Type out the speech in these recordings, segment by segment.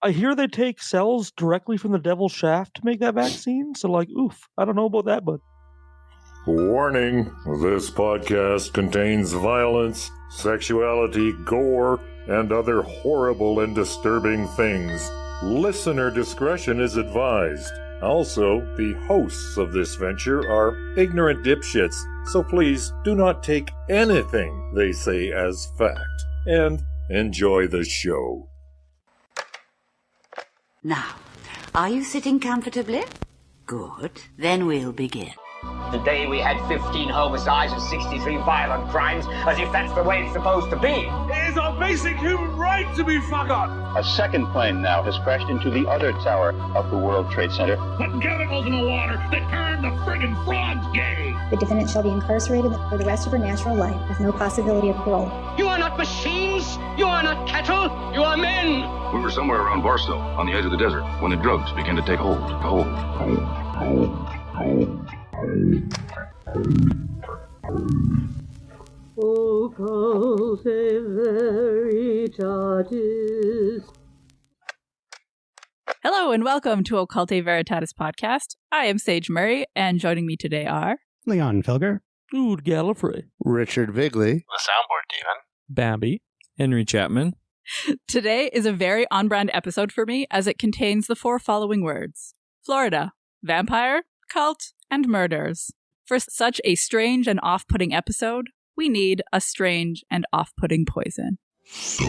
I hear they take cells directly from the devil's shaft to make that vaccine. So, like, oof, I don't know about that, but... Warning, this podcast contains violence, sexuality, gore, and other horrible and disturbing things. Listener discretion is advised. Also, the hosts of this venture are ignorant dipshits, so please do not take anything they say as fact. And enjoy the show. Now, are you sitting comfortably? Good. Then we'll begin. Today we had 15 homicides and 63 violent crimes, as if that's the way it's supposed to be. It is our basic human right to be fucked up. A second plane now has crashed into the other tower of the World Trade Center. Putting chemicals in the water that turn the friggin' frogs gay. The defendant shall be incarcerated for the rest of her natural life with no possibility of parole. You are not machines. You are not cattle. You are men. We were somewhere around Barstow, on the edge of the desert, when the drugs began to take hold. Occultae Veritatis. Hello and welcome to Occultae Veritatis podcast. I am Sage Murray, and joining me today are Leon Filger, Dude Gallifrey, Richard Vigley, the soundboard demon, Bambi, Henry Chapman. Today is a very on-brand episode for me as it contains the four following words: Florida, vampire, cult, and murders. For such a strange and off-putting episode, we need a strange and off-putting poison. So,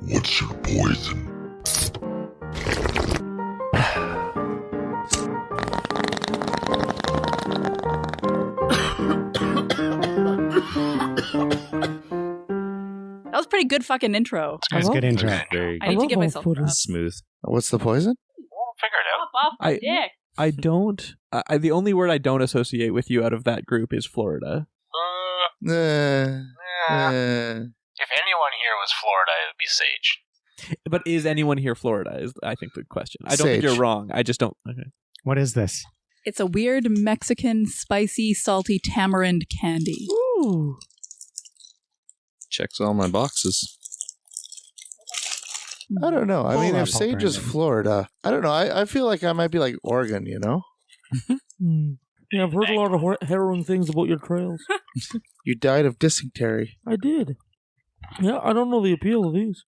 what's your poison? That was a pretty good fucking intro. That was a good intro. I need to get myself smooth. What's the poison? We'll figure it out. Off my dick. I don't. The only word I don't associate with you out of that group is Florida. If anyone here was Florida, it would be Sage. But is anyone here Florida? Is I think the question. I don't think you're wrong. I just don't. Okay. What is this? It's a weird Mexican, spicy, salty tamarind candy. Ooh. Checks all my boxes. I don't know. I mean, if Paul Sage is Brandon. Florida, I don't know. I feel like I might be like Oregon, you know? Yeah, I've heard a lot of harrowing things about your trails. You died of dysentery. I did. Yeah, I don't know the appeal of these.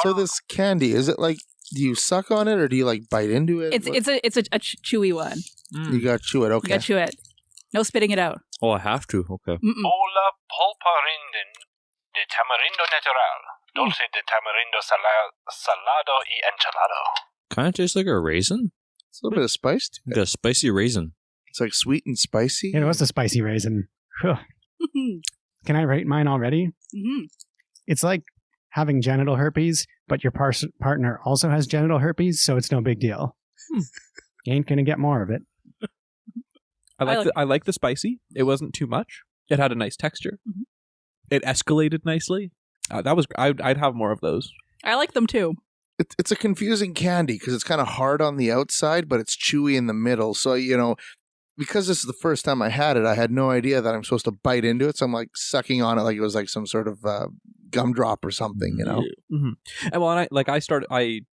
So this candy, is it like, do you suck on it or do you like bite into it? It's a chewy one. You got to chew it, okay. You gotta chew it. No spitting it out. Oh, I have to. Okay. Hola pulparinden de tamarindo natural. Dulce de tamarindo salado y enchilado. Kind of tastes like a raisin. It's a little bit of spice to it. Like a spicy raisin. It's like sweet and spicy. It was a spicy raisin. Can I rate mine already? Mm-hmm. It's like having genital herpes, but your partner also has genital herpes, so it's no big deal. You ain't gonna get more of it. I like the spicy. It wasn't too much. It had a nice texture. Mm-hmm. It escalated nicely. That was. I'd have more of those. I like them too. It's a confusing candy because it's kind of hard on the outside, but it's chewy in the middle. So, you know, because this is the first time I had it, I had no idea that I'm supposed to bite into it. So I'm like sucking on it like it was like some sort of gumdrop or something, you know? Mm-hmm. And well, I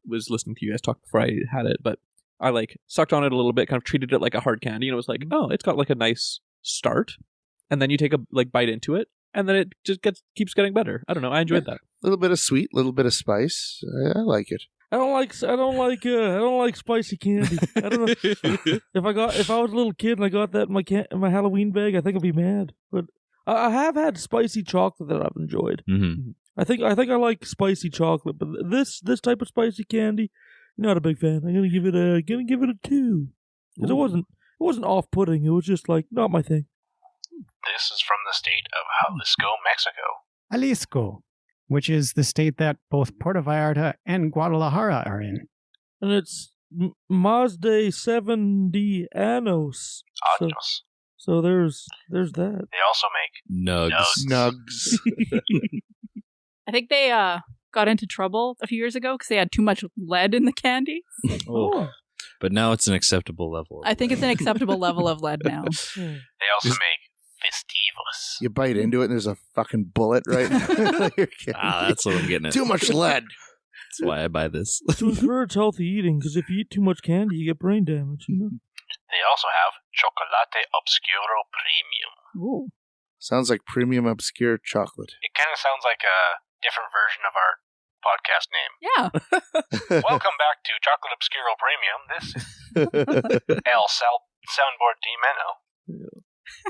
was listening to you guys talk before I had it, but I like sucked on it a little bit, kind of treated it like a hard candy, and it was like, oh, it's got like a nice start, and then you take a bite into it, and then it just keeps getting better. I don't know. I enjoyed that. A little bit of sweet, a little bit of spice. I like it. I don't like spicy candy. I don't know. If I was a little kid and I got that in my Halloween bag, I think I'd be mad. But I have had spicy chocolate that I've enjoyed. Mm-hmm. I think I like spicy chocolate, but this type of spicy candy, not a big fan. I'm gonna give it a 2 because it wasn't off-putting. It was just like not my thing. This is from the state of Jalisco, Mexico. Jalisco, which is the state that both Puerto Vallarta and Guadalajara are in. And it's Mazde 70 Anos. Anos. So there's that. They also make Nugs. I think they got into trouble a few years ago because they had too much lead in the candy. Oh. But now it's an acceptable level. I think it's an acceptable level of lead now. They also make festivals. You bite into it and there's a fucking bullet right. That's what I'm getting at. Too much lead. That's why I buy this. To encourage healthy eating, because if you eat too much candy, you get brain damage, you know? They also have Chocolate Obscuro Premium. Ooh. Sounds like premium obscure chocolate. It kind of sounds like a different version of our podcast name. Yeah. Welcome back to Chocolate Obscuro Premium. This is El Soundboard D Meno. I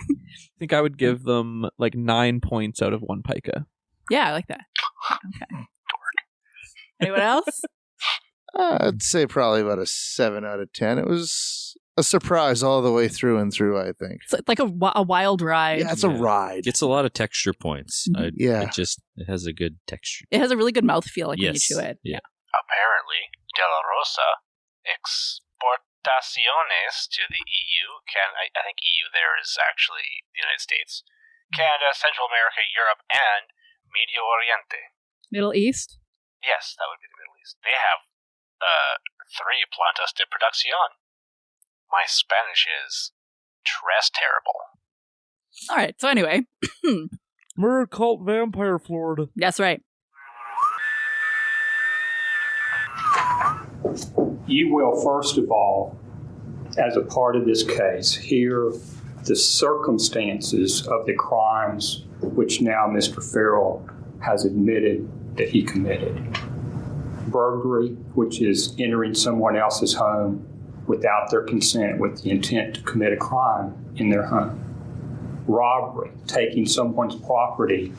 think I would give them like 9 points out of 1 pica. Yeah, I like that. Okay. Anyone else? I'd say probably about a 7 out of 10. It was a surprise all the way through and through, I think. It's like a wild ride. Yeah, it's a ride. Gets a lot of texture points. Yeah. It has a good texture. It has a really good mouthfeel when you Yes. chew it. Yeah. Apparently, De La Rosa exportaciones to the EU I think EU there is actually the United States, Canada, Central America, Europe, and Medio Oriente. Middle East? Yes, that would be the Middle East. They have 3 plantas de producción. My Spanish is tres terrible. All right. So anyway. Murder Cult Vampire, Florida. That's right. You will, first of all, as a part of this case, hear the circumstances of the crimes which now Mr. Ferrell has admitted that he committed. Burglary, which is entering someone else's home without their consent with the intent to commit a crime in their home. Robbery, taking someone's property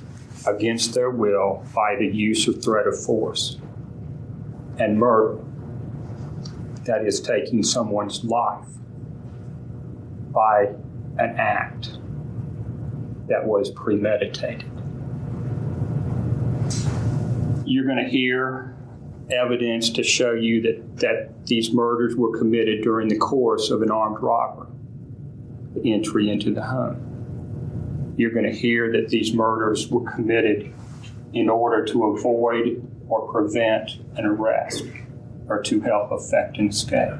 against their will by the use or threat of force. And murder, that is taking someone's life by an act that was premeditated. You're going to hear evidence to show you that these murders were committed during the course of an armed robbery, the entry into the home. You're going to hear that these murders were committed in order to avoid or prevent an arrest or to help effect an escape.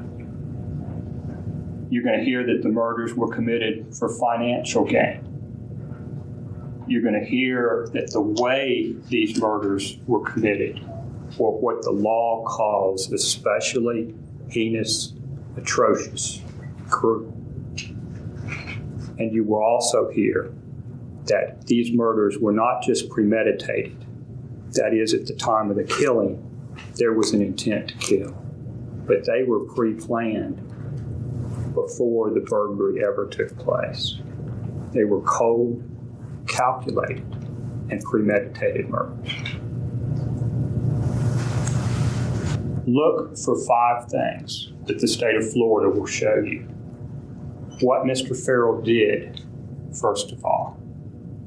You're going to hear that the murders were committed for financial gain. You're going to hear that the way these murders were committed were what the law calls especially heinous, atrocious, cruel. And you will also hear that these murders were not just premeditated. That is, at the time of the killing, there was an intent to kill. But they were pre-planned before the burglary ever took place. They were cold, calculated, and premeditated murders. Look for 5 things that the state of Florida will show you. What Mr. Ferrell did, first of all,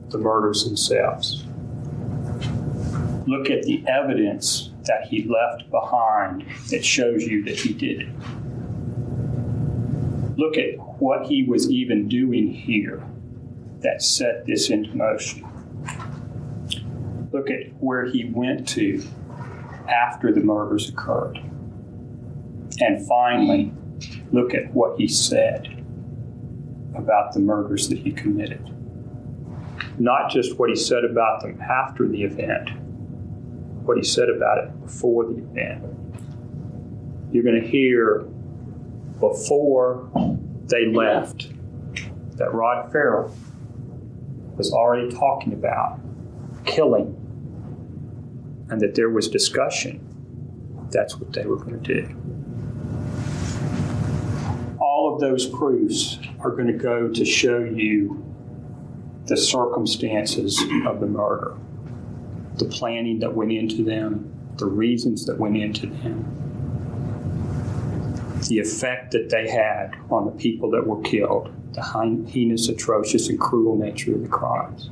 the murders themselves. Look at the evidence that he left behind that shows you that he did it. Look at what he was even doing here that set this into motion. Look at where he went to after the murders occurred. And finally, look at what he said about the murders that he committed. Not just what he said about them after the event, what he said about it before the event. You're going to hear before they left that Rod Ferrell was already talking about killing and that there was discussion. That's what they were going to do. All of those proofs are going to go to show you the circumstances of the murder, the planning that went into them, the reasons that went into them, the effect that they had on the people that were killed, the heinous, atrocious, and cruel nature of the crimes.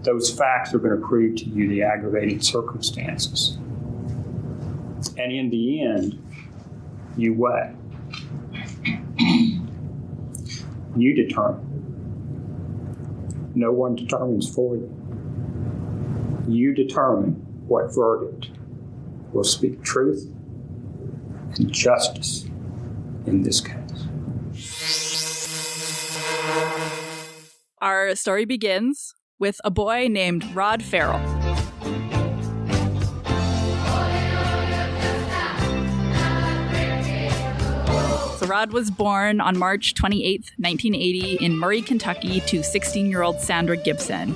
Those facts are going to prove to you the aggravating circumstances. And in the end, you weigh. You determine. No one determines for you. You determine what verdict will speak truth and justice in this case. Our story begins with a boy named Rod Ferrell. Rod was born on March 28th, 1980 in Murray, Kentucky to 16-year-old Sandra Gibson.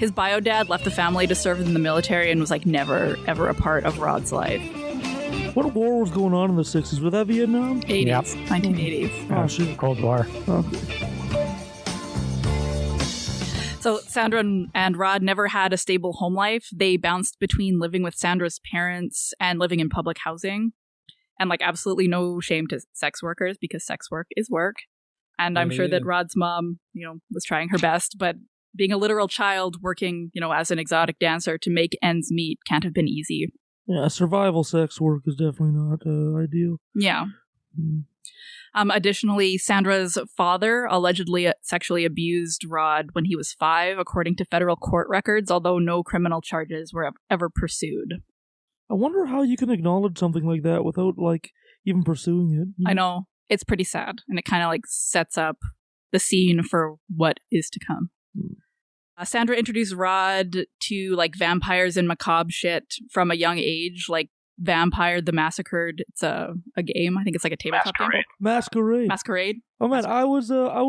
His bio dad left the family to serve in the military and was like never, ever a part of Rod's life. What war was going on in the 60s? Was that Vietnam? 80s, Yep. 1980s. Oh, shit. Cold War. So Sandra and Rod never had a stable home life. They bounced between living with Sandra's parents and living in public housing. And like absolutely no shame to sex workers because sex work is work. And I'm sure that Rod's mom, was trying her best, but being a literal child working, as an exotic dancer to make ends meet can't have been easy. Yeah, survival sex work is definitely not ideal. Yeah. Additionally, Sandra's father allegedly sexually abused Rod when he was 5, according to federal court records, although no criminal charges were ever pursued. I wonder how you can acknowledge something like that without, even pursuing it. I know. It's pretty sad, and it kind of, sets up the scene for what is to come. Sandra introduced Rod to, vampires and macabre shit from a young age, Vampire the Massacred. It's a game. I think it's a tabletop game. Masquerade. Oh man, I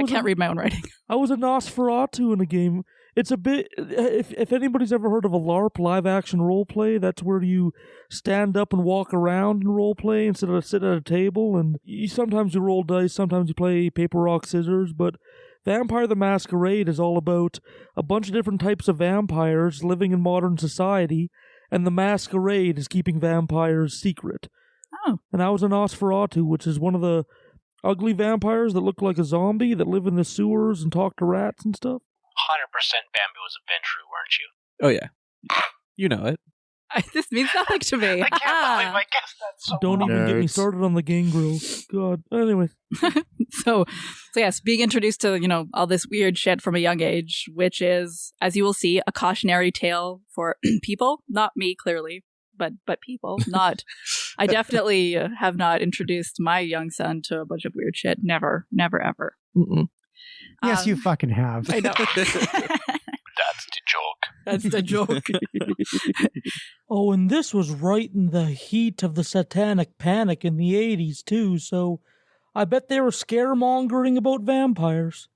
can't read my own writing. I was a Nosferatu in a game. It's a bit. If anybody's ever heard of a LARP, live action role play, that's where you stand up and walk around and role play instead of sit at a table. And sometimes you roll dice, sometimes you play paper rock scissors. But Vampire the Masquerade is all about a bunch of different types of vampires living in modern society. And the masquerade is keeping vampires secret. Oh. And I was a Nosferatu, which is one of the ugly vampires that look like a zombie that live in the sewers and talk to rats and stuff. 100% Bamboo was a Ventru, weren't you? Oh, yeah. You know it. This means nothing to me. I can't believe I guessed that so Don't well. even get me started on the gangrel. God. Anyway. So yes, being introduced to, all this weird shit from a young age, which is, as you will see, a cautionary tale for people. Not me, clearly, but people. Not. I definitely have not introduced my young son to a bunch of weird shit. Never, ever. Mm-mm. Yes, you fucking have. I know. That's the joke. That's the joke. Oh, and this was right in the heat of the satanic panic in the 80s, too, so I bet they were scaremongering about vampires.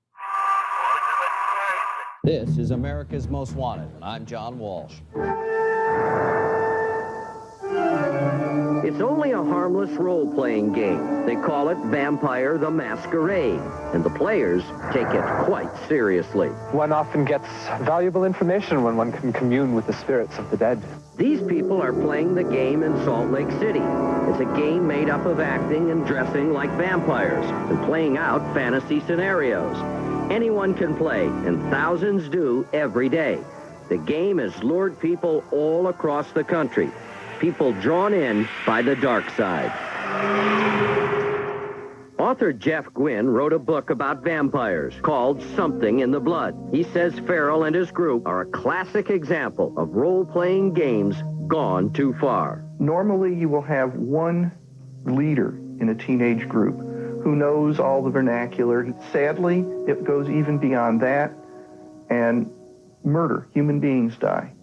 This is America's Most Wanted, and I'm John Walsh. It's only a harmless role-playing game. They call it Vampire the Masquerade, and the players take it quite seriously. One often gets valuable information when one can commune with the spirits of the dead. These people are playing the game in Salt Lake City. It's a game made up of acting and dressing like vampires and playing out fantasy scenarios. Anyone can play, and thousands do every day. The game has lured people all across the country. People drawn in by the dark side. Author Jeff Gwynne wrote a book about vampires called Something in the Blood. He says Ferrell and his group are a classic example of role-playing games gone too far. Normally you will have one leader in a teenage group who knows all the vernacular. Sadly, it goes even beyond that, and murder, human beings die.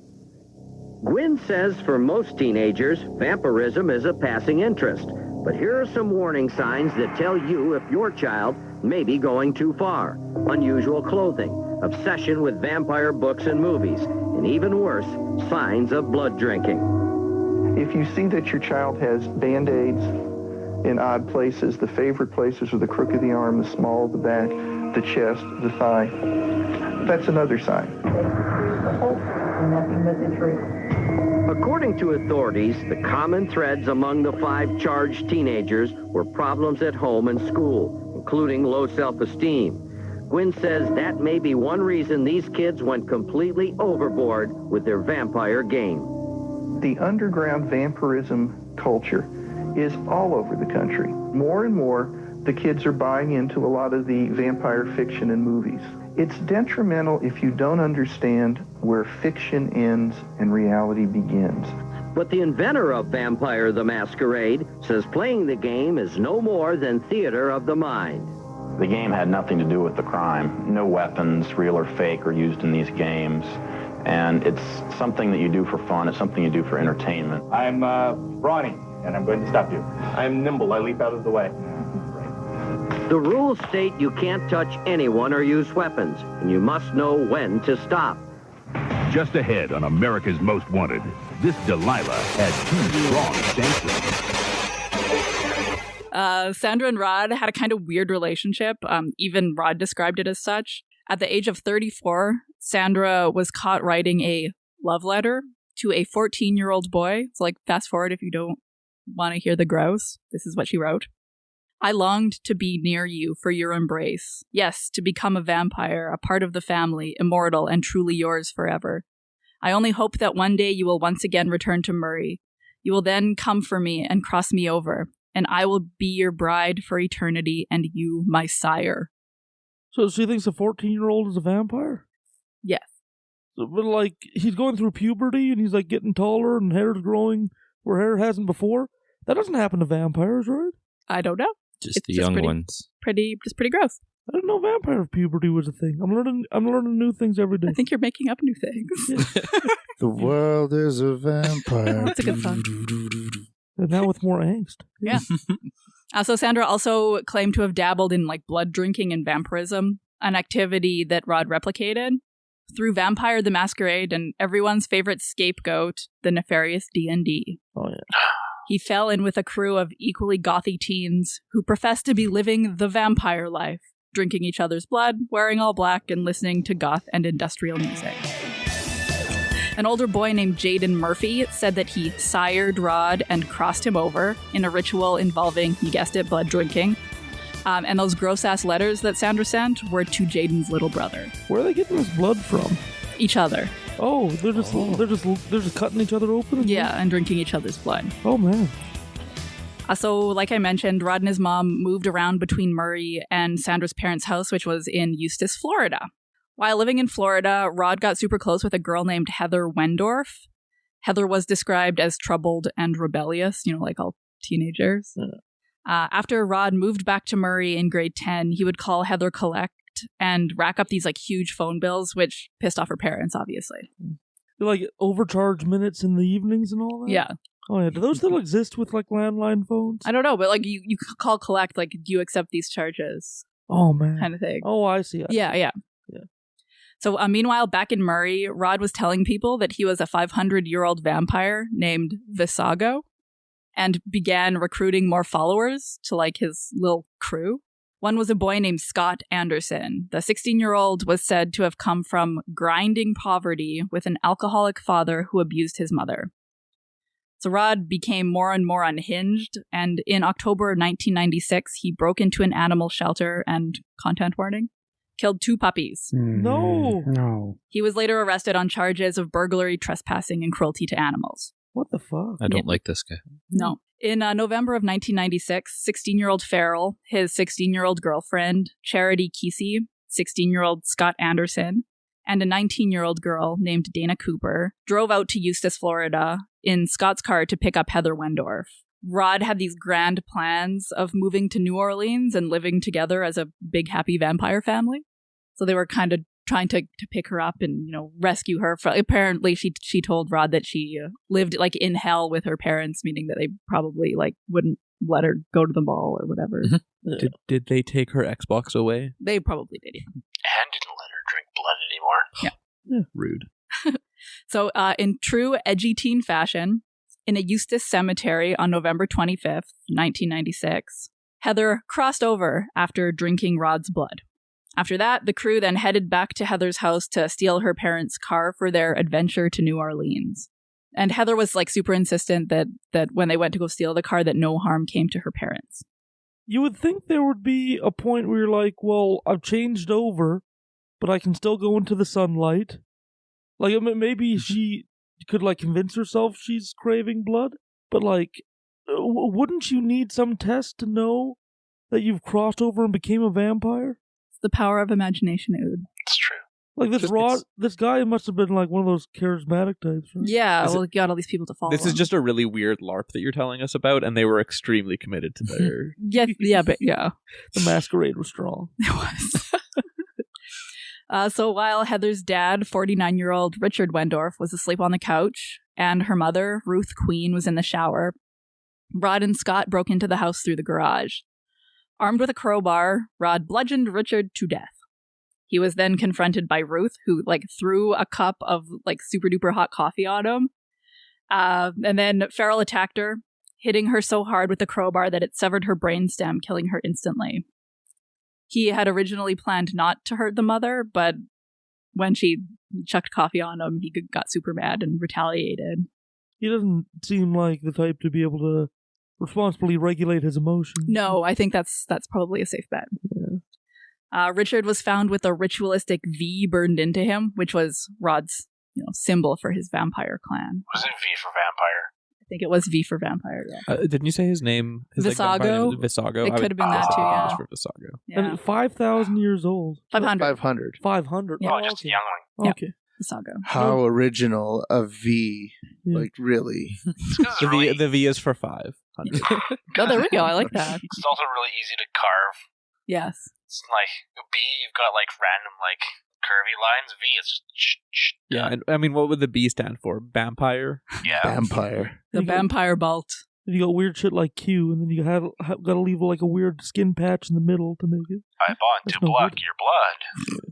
Gwynne says for most teenagers, vampirism is a passing interest. But here are some warning signs that tell you if your child may be going too far. Unusual clothing, obsession with vampire books and movies, and even worse, signs of blood drinking. If you see that your child has Band-Aids in odd places, the favorite places are the crook of the arm, the small of the back, the chest, the thigh, that's another sign. Nothing but the truth. According to authorities, the common threads among the 5 charged teenagers were problems at home and school, including low self-esteem. Gwynne says that may be one reason these kids went completely overboard with their vampire game. The underground vampirism culture is all over the country. More and more, the kids are buying into a lot of the vampire fiction and movies. It's detrimental if you don't understand where fiction ends and reality begins. But the inventor of Vampire the Masquerade says playing the game is no more than theater of the mind. The game had nothing to do with the crime. No weapons, real or fake, are used in these games. And it's something that you do for fun. It's something you do for entertainment. I'm Ronnie, and I'm going to stop you. I am nimble. I leap out of the way. The rules state you can't touch anyone or use weapons, and you must know when to stop. Just ahead on America's Most Wanted, this Delilah had two strong senses. Sandra and Rod had a kind of weird relationship. Even Rod described it as such. At the age of 34, Sandra was caught writing a love letter to a 14-year-old boy. So, like, fast forward if you don't want to hear the grouse. This is what she wrote. I longed to be near you for your embrace. Yes, to become a vampire, a part of the family, immortal and truly yours forever. I only hope that one day you will once again return to Murray. You will then come for me and cross me over, and I will be your bride for eternity and you my sire. So she thinks a 14-year-old is a vampire? Yes. So, but like, he's going through puberty and he's like getting taller and hair's growing where hair hasn't before? That doesn't happen to vampires, right? I don't know. Just the young ones. Pretty gross. I didn't know vampire puberty was a thing. I'm learning new things every day. I think you're making up new things. The world is a vampire. That's a good song. And now with more angst. Yeah. So Sandra also claimed to have dabbled in like blood drinking and vampirism, an activity that Rod replicated through Vampire the Masquerade and everyone's favorite scapegoat, the nefarious D&D. Oh yeah. He fell in with a crew of equally gothy teens who professed to be living the vampire life, drinking each other's blood, wearing all black, and listening to goth and industrial music. An older boy named Jaden Murphy said that he sired Rod and crossed him over in a ritual involving, you guessed it, blood drinking. And those gross-ass letters that Sandra sent were to Jaden's little brother. Where are they getting this blood from? Each other. Oh, they're just cutting each other open? Yeah, and drinking each other's blood. Oh, man. So, like I mentioned, Rod and his mom moved around between Murray and Sandra's parents' house, which was in Eustis, Florida. While living in Florida, Rod got super close with a girl named Heather Wendorf. Heather was described as troubled and rebellious, like all teenagers. Yeah. After Rod moved back to Murray in grade 10, he would call Heather collect and rack up these like huge phone bills, which pissed off her parents, obviously. Like overcharge minutes in the evenings and all that? Yeah. Oh yeah. Do those still exist with like landline phones? I don't know, but like you call collect, like, do you accept these charges? Oh man. Kind of thing. Oh, I see. Yeah. So meanwhile, back in Murray, Rod was telling people that he was a 500-year-old vampire named Visago and began recruiting more followers to like his little crew. One was a boy named Scott Anderson. The 16-year-old was said to have come from grinding poverty with an alcoholic father who abused his mother. So Rod became more and more unhinged, and in October 1996, he broke into an animal shelter and, content warning, killed 2 puppies. No. He was later arrested on charges of burglary, trespassing, and cruelty to animals. What the fuck? I don't like this guy. No. In November of 1996, 16-year-old Ferrell, his 16-year-old girlfriend, Charity Kesey, 16-year-old Scott Anderson, and a 19-year-old girl named Dana Cooper drove out to Eustis, Florida, in Scott's car to pick up Heather Wendorf. Rod had these grand plans of moving to New Orleans and living together as a big, happy vampire family. So they were kind of trying to pick her up and, rescue her. Apparently, she told Rod that she lived like in hell with her parents, meaning that they probably like wouldn't let her go to the mall or whatever. Did they take her Xbox away? They probably did, yeah. And didn't let her drink blood anymore. Yeah. Rude. So in true edgy teen fashion, in a Eustis cemetery on November 25th, 1996, Heather crossed over after drinking Rod's blood. After that, the crew then headed back to Heather's house to steal her parents' car for their adventure to New Orleans. And Heather was like super insistent that when they went to go steal the car, that no harm came to her parents. You would think there would be a point where you're like, well, I've changed over, but I can still go into the sunlight. Like, maybe she could like convince herself she's craving blood, but like, wouldn't you need some test to know that you've crossed over and became a vampire? The power of imagination, Ood. It's true. Like this guy must have been like one of those charismatic types, right? Yeah, he got all these people to follow This him. is just a really weird LARP that you're telling us about, and they were extremely committed to their... yeah, but yeah. The masquerade was strong. It was. So while Heather's dad, 49-year-old Richard Wendorf, was asleep on the couch, and her mother, Ruth Queen, was in the shower, Rod and Scott broke into the house through the garage. Armed with a crowbar, Rod bludgeoned Richard to death. He was then confronted by Ruth, who threw a cup of super duper hot coffee on him. And then Ferrell attacked her, hitting her so hard with the crowbar that it severed her brainstem, killing her instantly. He had originally planned not to hurt the mother, but when she chucked coffee on him, he got super mad and retaliated. He doesn't seem like the type to be able to responsibly regulate his emotions. No, I think that's probably a safe bet. Yeah. Richard was found with a ritualistic V burned into him, which was Rod's symbol for his vampire clan. Was it V for vampire? I think it was V for vampire, yeah. Didn't you say his name? Visago? Visago. It could have been that too, yeah. For Visago. Yeah. And 5,000 years old. 500. 500. 500. Yeah. Oh, just a youngling. Okay. Visago. How original a V. Yeah. Really. The V is for 500. Oh, there we go. I like that. It's also really easy to carve. Yes. It's like B, you've got random curvy lines. V, it's just Yeah, and I mean, what would the B stand for? Vampire? Yeah. Vampire. The vampire bolt. You got weird shit like Q, and then you got to leave a weird skin patch in the middle to make it. I bond to block your blood.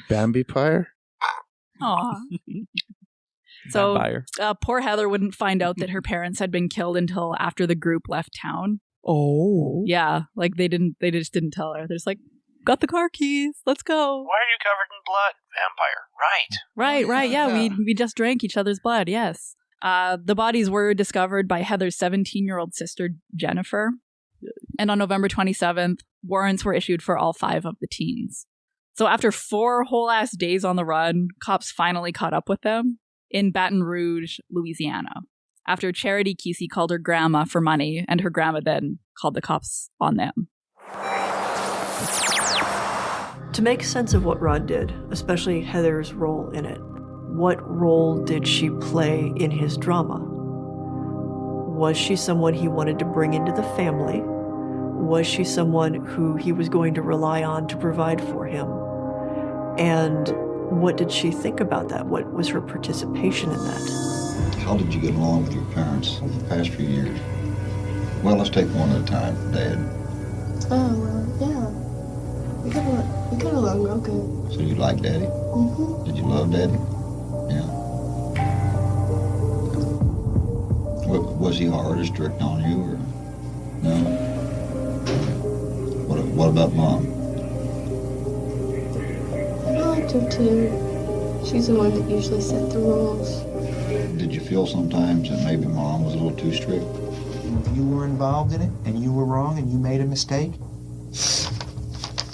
Bambipire? Aw. So, Vampire. Poor Heather wouldn't find out that her parents had been killed until after the group left town. Oh. Yeah, they just didn't tell her. They're just got the car keys, let's go. Why are you covered in blood? Vampire. Right, yeah, we just drank each other's blood, yes. The bodies were discovered by Heather's 17-year-old sister, Jennifer. And on November 27th, warrants were issued for all 5 of the teens. So after 4 whole-ass days on the run, cops finally caught up with them in Baton Rouge, Louisiana. After Charity Kesey called her grandma for money, and her grandma then called the cops on them. To make sense of what Rod did, especially Heather's role in it, what role did she play in his drama? Was she someone he wanted to bring into the family? Was she someone who he was going to rely on to provide for him? And what did she think about that? What was her participation in that? How did you get along with your parents over the past few years? Well, let's take one at a time. Dad. Oh, well, yeah. We got along real good. So you like Daddy? Mm-hmm. Did you love Daddy? Yeah. Was he hard or strict on you, or no? What about Mom? I liked her too. She's the one that usually set the rules. Did you feel sometimes that maybe Mom was a little too strict? If you were involved in it and you were wrong and you made a mistake,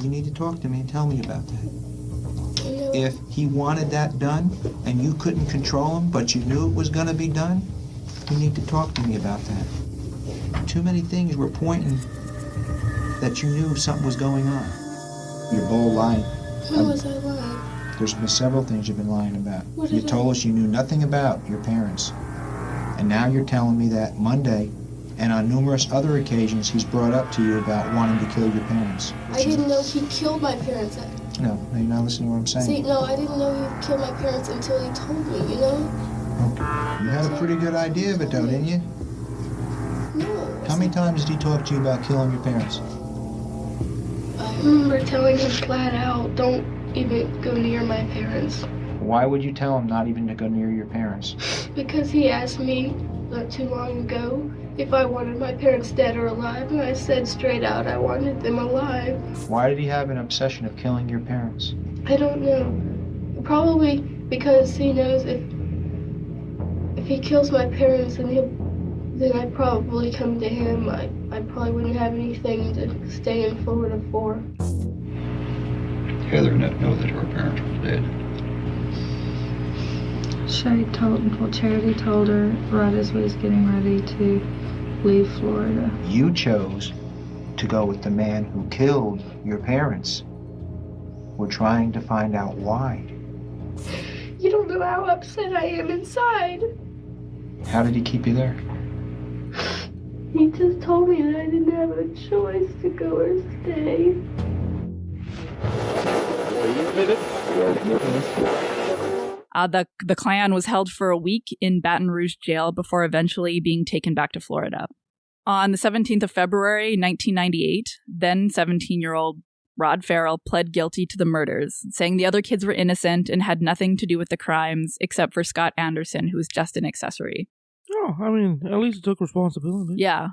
you need to talk to me and tell me about that. If he wanted that done and you couldn't control him, but you knew it was going to be done, you need to talk to me about that. Too many things were pointing that you knew something was going on. You're bold lying. How was I lying? There's been several things you've been lying about. What You did told us you knew nothing about your parents. And now you're telling me that Monday and on numerous other occasions he's brought up to you about wanting to kill your parents. I didn't know he killed my parents. No, you're not listening to what I'm saying. See, no, I didn't know he killed my parents until he told me, you know? You had a pretty good idea of it though, didn't you? No. How many times did he talk to you about killing your parents? I remember telling him flat out, don't even go near my parents. Why would you tell him not even to go near your parents? Because he asked me not too long ago if I wanted my parents dead or alive, and I said straight out I wanted them alive. Why did he have an obsession of killing your parents? I don't know. Probably because he knows if he kills my parents, then I'd probably come to him. I probably wouldn't have anything to stay in Florida for. Heather didn't know that her parents were dead. Charity told her right as we was getting ready to leave Florida. You chose to go with the man who killed your parents. We're trying to find out why. You don't know how upset I am inside. How did he keep you there? He just told me that I didn't have a choice to go or stay. The clan was held for a week in Baton Rouge jail before eventually being taken back to Florida. On the 17th of February, 1998, then 17-year-old Rod Ferrell pled guilty to the murders, saying the other kids were innocent and had nothing to do with the crimes except for Scott Anderson, who was just an accessory. Oh, I mean, at least he took responsibility. Yeah.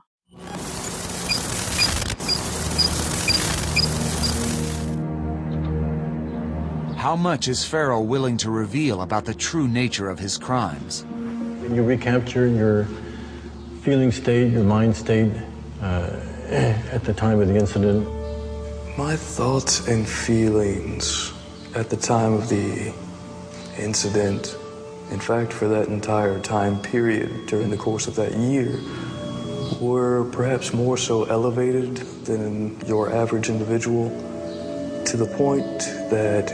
How much is Ferrell willing to reveal about the true nature of his crimes? Can you recapture your feeling state, your mind state at the time of the incident? My thoughts and feelings at the time of the incident, in fact, for that entire time period during the course of that year, were perhaps more so elevated than your average individual, to the point that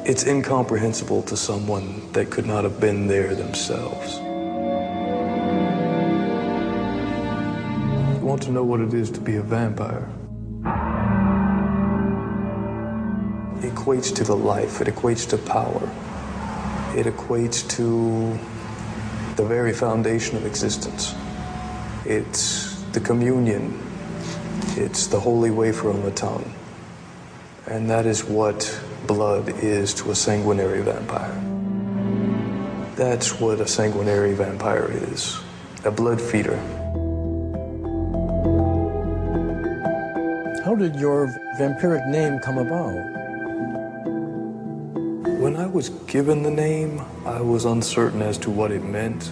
it's incomprehensible to someone that could not have been there themselves. You want to know what it is to be a vampire? It equates to the life, it equates to power, it equates to the very foundation of existence. It's the communion, it's the holy wafer on the tongue. And that is what blood is to a sanguinary vampire. That's what a sanguinary vampire is, a blood feeder. How did your vampiric name come about? When I was given the name, I was uncertain as to what it meant.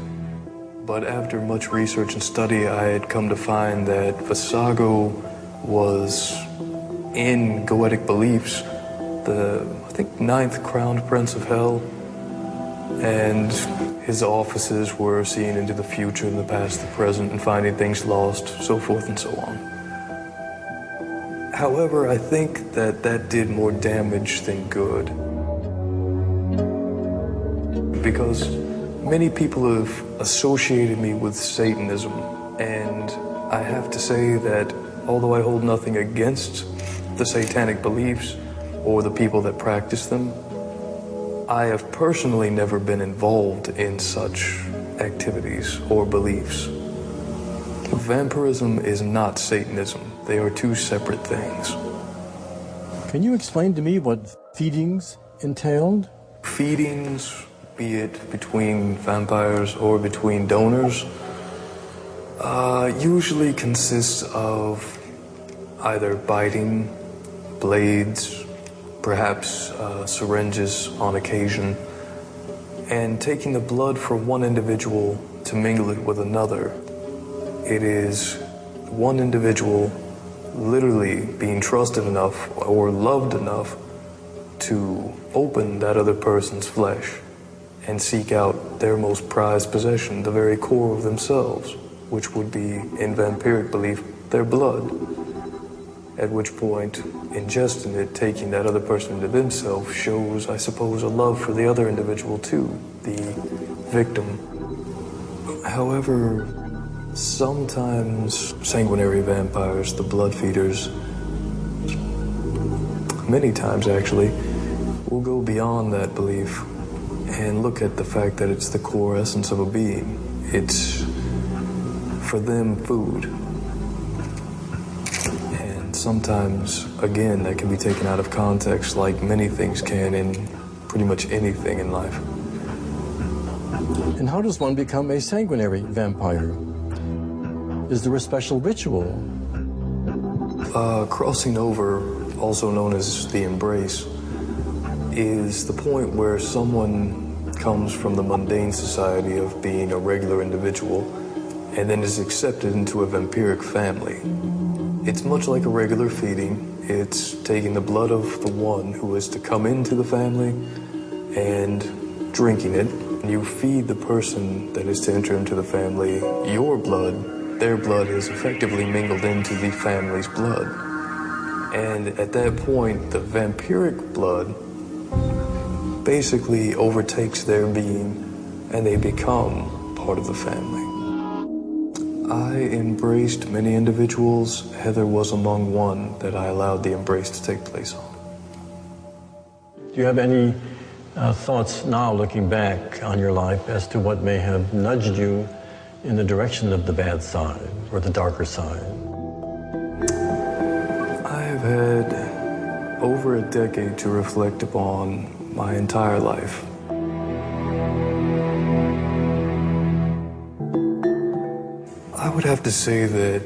But after much research and study, I had come to find that Visago was, in Goetic beliefs, I think, 9th crowned prince of hell. And his offices were seeing into the future, the past, the present, and finding things lost, so forth and so on. However, I think that that did more damage than good. Because many people have associated me with Satanism, and I have to say that although I hold nothing against the satanic beliefs or the people that practice them, I have personally never been involved in such activities or beliefs. Vampirism is not Satanism. They are two separate things. Can you explain to me what feedings entailed? Feedings, be it between vampires or between donors, usually consists of either biting, blades, perhaps syringes on occasion, and taking the blood from one individual to mingle it with another. It is one individual literally being trusted enough or loved enough to open that other person's flesh and seek out their most prized possession, the very core of themselves, which would be, in vampiric belief, their blood. At which point, ingesting it, taking that other person into themselves, shows, I suppose, a love for the other individual too, the victim. However, sometimes sanguinary vampires, the blood feeders, many times actually, will go beyond that belief and look at the fact that it's the core essence of a being. It's, for them, food. And sometimes, again, that can be taken out of context like many things can in pretty much anything in life. And how does one become a sanguinary vampire? Is there a special ritual? Crossing over, also known as the embrace, is the point where someone comes from the mundane society of being a regular individual and then is accepted into a vampiric family. It's much like a regular feeding. It's taking the blood of the one who is to come into the family and drinking it. You feed the person that is to enter into the family your blood. Their blood is effectively mingled into the family's blood. And at that point, the vampiric blood basically overtakes their being and they become part of the family. I embraced many individuals. Heather was among one that I allowed the embrace to take place on. Do you have any thoughts now, looking back on your life, as to what may have nudged you in the direction of the bad side or the darker side? I've had over a decade to reflect upon my entire life. I would have to say that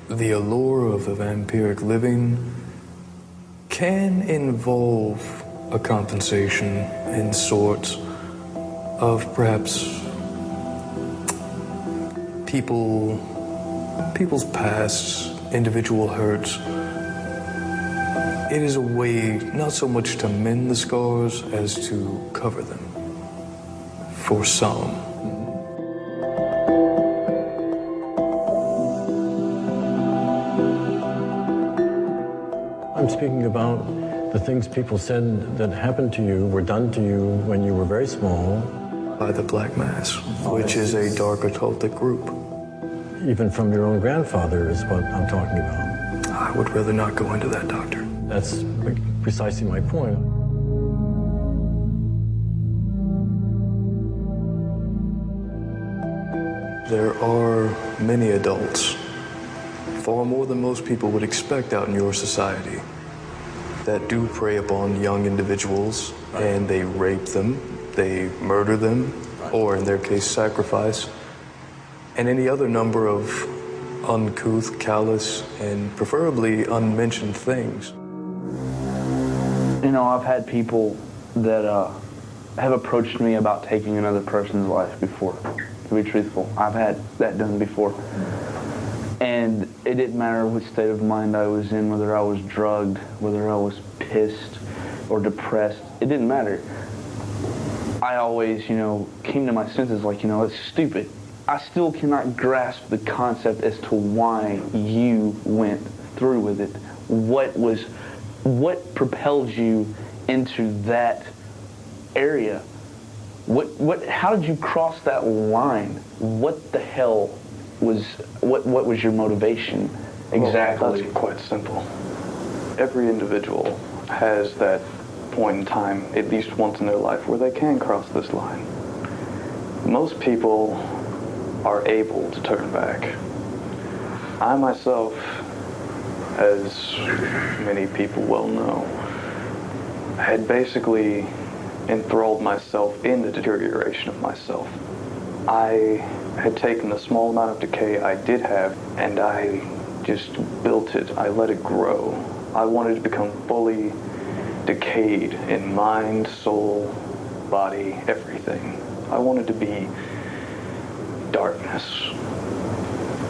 the allure of the vampiric living can involve a compensation in sorts of perhaps people's pasts, individual hurts. It is a way not so much to mend the scars as to cover them for some. I'm speaking about the things people said that happened to you, were done to you when you were very small. By the Black Mass, which is a dark occultic group. Even from your own grandfather is what I'm talking about. I would rather not go into that, Doctor. That's precisely my point. There are many adults, far more than most people would expect out in your society, that do prey upon young individuals, and they rape them, they murder them, or in their case, sacrifice, and any other number of uncouth, callous, and preferably unmentioned things. You know, I've had people that have approached me about taking another person's life before, to be truthful. I've had that done before. And it didn't matter what state of mind I was in, whether I was drugged, whether I was pissed or depressed. It didn't matter. I always, came to my senses like, it's stupid. I still cannot grasp the concept as to why you went through with it. What propelled you into that area? How did you cross that line? What the hell what was your motivation exactly? Well, that's quite simple. Every individual has that point in time, at least once in their life, where they can cross this line. Most people are able to turn back. I myself, as many people well know, had basically enthralled myself in the deterioration of myself. I had taken the small amount of decay I did have, and I just built it. I let it grow. I wanted to become fully decayed in mind, soul, body, everything. I wanted to be darkness.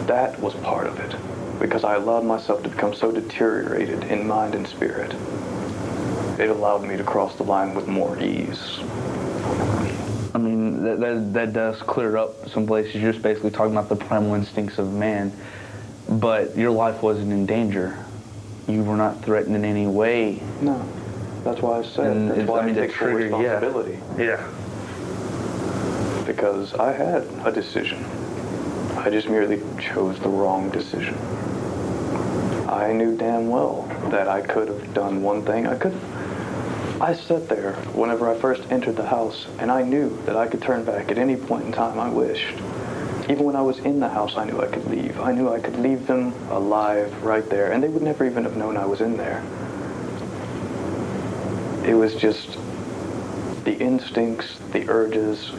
That was part of it, because I allowed myself to become so deteriorated in mind and spirit. It allowed me to cross the line with more ease. I mean, that does clear up some places. You're just basically talking about the primal instincts of man, but your life wasn't in danger. You were not threatened in any way. No, that's why I said. That's why I take full responsibility. Yeah. Because I had a decision. I just merely chose the wrong decision. I knew damn well that I could have done one thing. I sat there whenever I first entered the house, and I knew that I could turn back at any point in time I wished. Even when I was in the house, I knew I could leave. I knew I could leave them alive right there, and they would never even have known I was in there. It was just the instincts, the urges,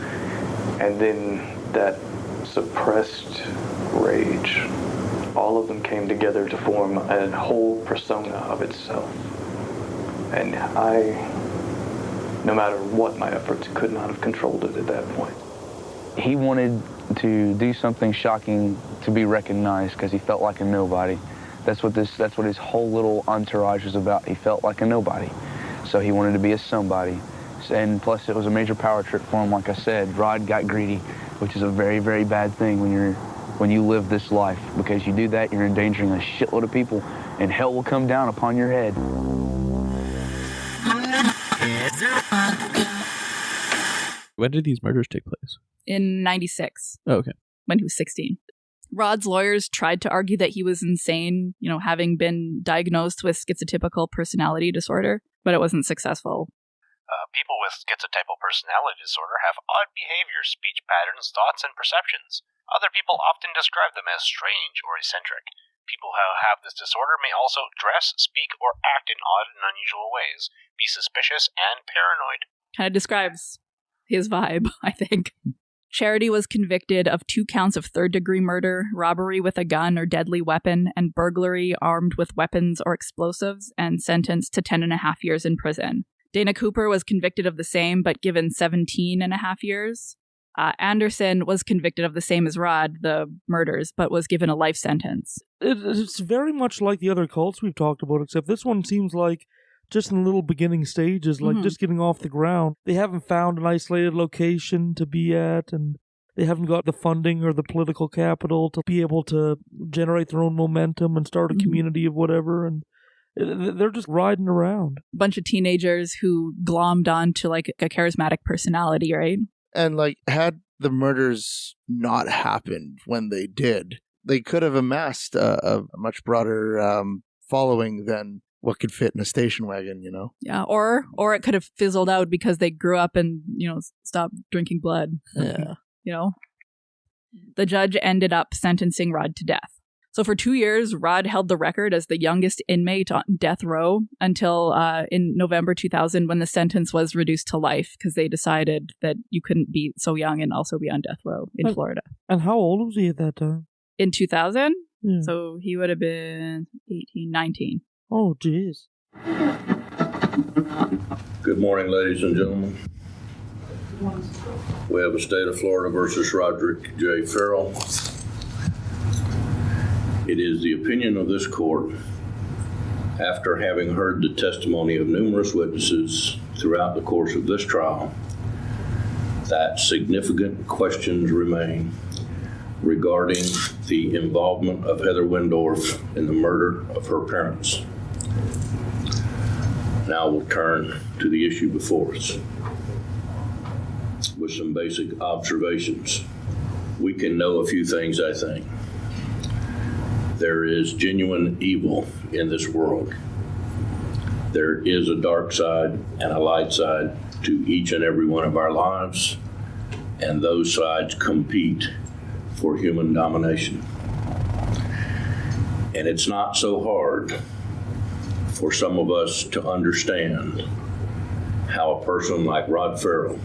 and then that suppressed rage. All of them came together to form a whole persona of itself. And no matter what my efforts, could not have controlled it at that point. He wanted to do something shocking to be recognized because he felt like a nobody. That's what his whole little entourage was about. He felt like a nobody. So he wanted to be a somebody. And plus it was a major power trip for him, like I said. Rod got greedy, which is a very, very bad thing when you live this life, because you do that, you're endangering a shitload of people, and hell will come down upon your head. When did these murders take place? In 96. Oh, okay. When he was 16. Rod's lawyers tried to argue that he was insane, having been diagnosed with schizotypal personality disorder, but it wasn't successful. People with schizotypal personality disorder have odd behavior, speech patterns, thoughts, and perceptions. Other people often describe them as strange or eccentric. People who have this disorder may also dress, speak, or act in odd and unusual ways, be suspicious, and paranoid. Kind of describes his vibe, I think. Charity was convicted of 2 counts of third-degree murder, robbery with a gun or deadly weapon, and burglary armed with weapons or explosives, and sentenced to 10.5 years in prison. Dana Cooper was convicted of the same, but given 17.5 years. Anderson was convicted of the same as Rod, the murders, but was given a life sentence. It's very much like the other cults we've talked about, except this one seems like just in the little beginning stages, like just getting off the ground. They haven't found an isolated location to be at, and they haven't got the funding or the political capital to be able to generate their own momentum and start a community of whatever, and they're just riding around. A bunch of teenagers who glommed onto like a charismatic personality, right? And like, had the murders not happened when they did, they could have amassed a much broader following than what could fit in a station wagon, you know? Yeah, or it could have fizzled out because they grew up and, stopped drinking blood. Yeah. The judge ended up sentencing Rod to death. So for 2 years, Rod held the record as the youngest inmate on death row until in November 2000 when the sentence was reduced to life because they decided that you couldn't be so young and also be on death row in Florida. And how old was he at that time? In 2000? Yeah. So he would have been 18, 19. Oh, jeez. Good morning, ladies and gentlemen. We have a state of Florida versus Roderrick J. Ferrell. It is the opinion of this court, after having heard the testimony of numerous witnesses throughout the course of this trial, that significant questions remain regarding the involvement of Heather Wendorf in the murder of her parents. Now we'll turn to the issue before us with some basic observations. We can know a few things, I think. There is genuine evil in this world. There is a dark side and a light side to each and every one of our lives, and those sides compete for human domination. And it's not so hard for some of us to understand how a person like Rod Ferrell,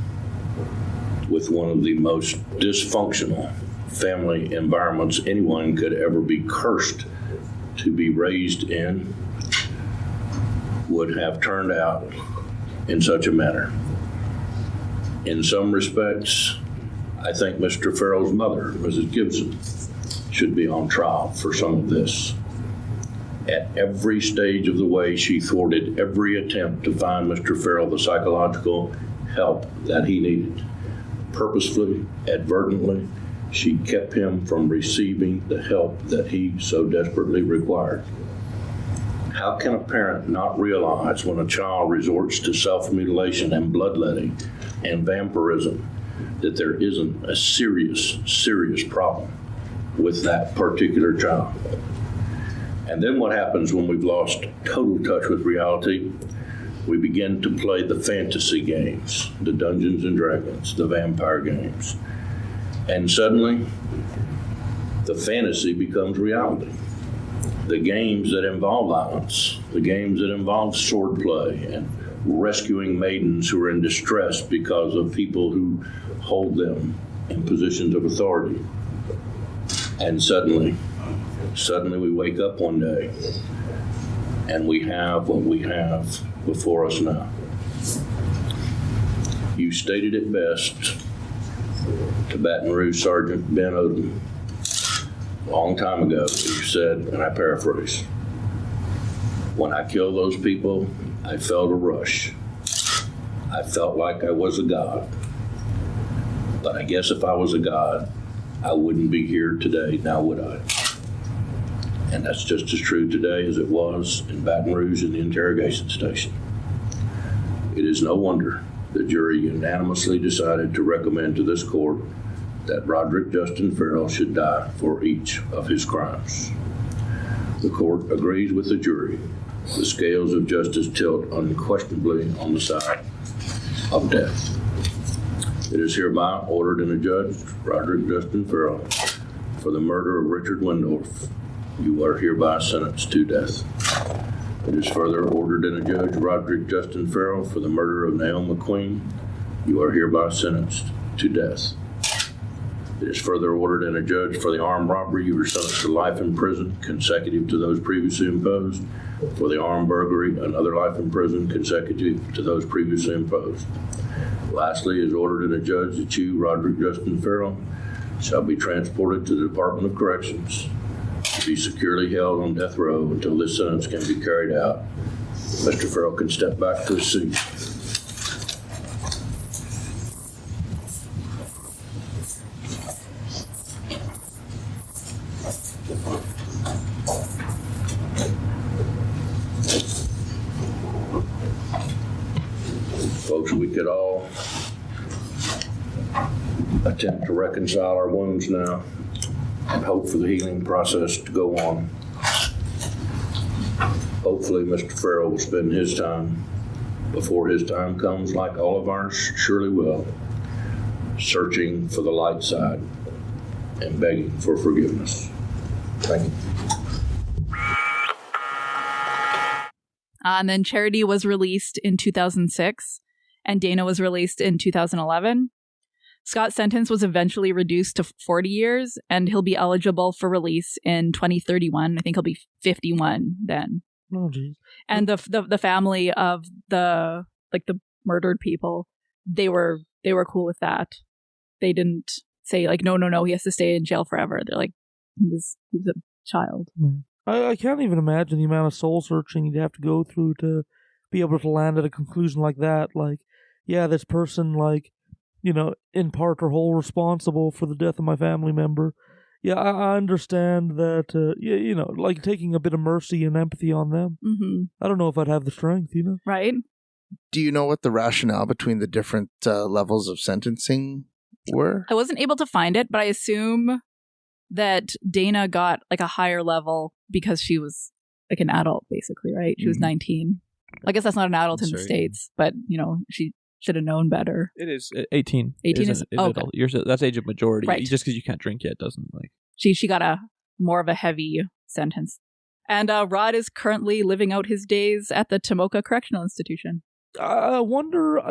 with one of the most dysfunctional family environments anyone could ever be cursed to be raised in, would have turned out in such a manner. In some respects, I think Mr. Ferrell's mother, Mrs. Gibson, should be on trial for some of this. At every stage of the way, she thwarted every attempt to find Mr. Ferrell the psychological help that he needed. Purposefully, advertently, she kept him from receiving the help that he so desperately required. How can a parent not realize when a child resorts to self-mutilation and bloodletting and vampirism that there isn't a serious, serious problem with that particular child? And then what happens when we've lost total touch with reality? We begin to play the fantasy games, the Dungeons and Dragons, the vampire games. And suddenly, the fantasy becomes reality. The games that involve violence, the games that involve swordplay and rescuing maidens who are in distress because of people who hold them in positions of authority. And suddenly we wake up one day and we have what we have before us now. You stated it best to Baton Rouge Sergeant Ben Odom a long time ago. You said, and I paraphrase, "When I killed those people, I felt a rush. I felt like I was a god. But I guess if I was a god, I wouldn't be here today, now would I?" And that's just as true today as it was in Baton Rouge in the interrogation station. It is no wonder the jury unanimously decided to recommend to this court that Roderrick Justin Ferrell should die for each of his crimes. The court agrees with the jury. The scales of justice tilt unquestionably on the side of death. It is hereby ordered and adjudged, Roderrick Justin Ferrell, for the murder of Richard Wendorf, you are hereby sentenced to death. It is further ordered and adjudged, Roderrick Justin Ferrell, for the murder of Naomi McQueen, you are hereby sentenced to death. It is further ordered and adjudged, for the armed robbery, you are sentenced to life in prison consecutive to those previously imposed. For the armed burglary, another life in prison consecutive to those previously imposed. Lastly, it is ordered and adjudged that you, Roderrick Justin Ferrell, shall be transported to the Department of Corrections to be securely held on death row until this sentence can be carried out. Mr. Ferrell can step back to his seat. Folks, we could all attempt to reconcile our wounds now and hope for the healing process to go on. Hopefully, Mr. Ferrell will spend his time before his time comes, like all of ours surely will, searching for the light side and begging for forgiveness. Thank you. And then Charity was released in 2006, and Dana was released in 2011. Scott's sentence was eventually reduced to 40 years, and he'll be eligible for release in 2031. I think he'll be 51 then. Oh, geez. And the family of the murdered people, they were cool with that. They didn't say like, no, he has to stay in jail forever. They're like, he was a child. I can't even imagine the amount of soul searching you'd have to go through to be able to land at a conclusion like that. Like, yeah, this person, like, you know, in part or whole responsible for the death of my family member. Yeah, I understand that, you know, like taking a bit of mercy and empathy on them. Mm-hmm. I don't know if I'd have the strength, you know? Right. Do you know what the rationale between the different levels of sentencing were? I wasn't able to find it, but I assume that Dana got like a higher level because she was like an adult, basically, right? She was 19. I guess that's not an adult in the States, but, you know, she should have known better. It is 18. 18 is adult. That's age of majority. Right. Just because you can't drink yet doesn't like. She got a more of a heavy sentence. And Rod is currently living out his days at the Tomoka Correctional Institution. I wonder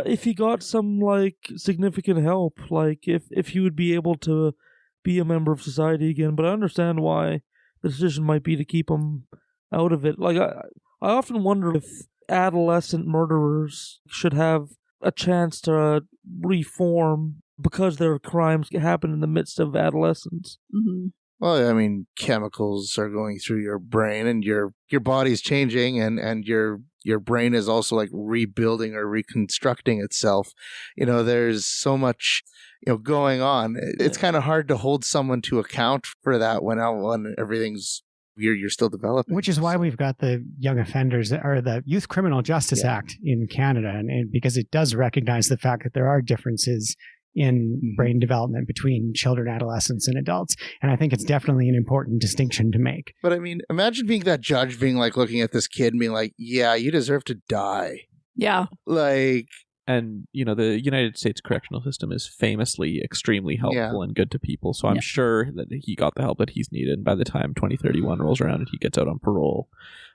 if he got some like significant help, like if he would be able to be a member of society again. But I understand why the decision might be to keep him out of it. Like I often wonder if adolescent murderers should have a chance to reform because their crimes happen in the midst of adolescence. Mm-hmm. Well, I mean, chemicals are going through your brain, and your body's changing, and your brain is also like rebuilding or reconstructing itself. You know, there's so much, you know, going on. It's kind of hard to hold someone to account for that when everything's you're still developing. Which is why we've got the Young Offenders or the Youth Criminal Justice Act in Canada, and because it does recognize the fact that there are differences in brain development between children, adolescents, and adults. And I think it's definitely an important distinction to make. But I mean, imagine being that judge, being like looking at this kid and being like, yeah, you deserve to die. Yeah. Like, and you know, the United States correctional system is famously extremely helpful and good to people. So I'm sure that he got the help that he's needed. And by the time 2031 rolls around and he gets out on parole,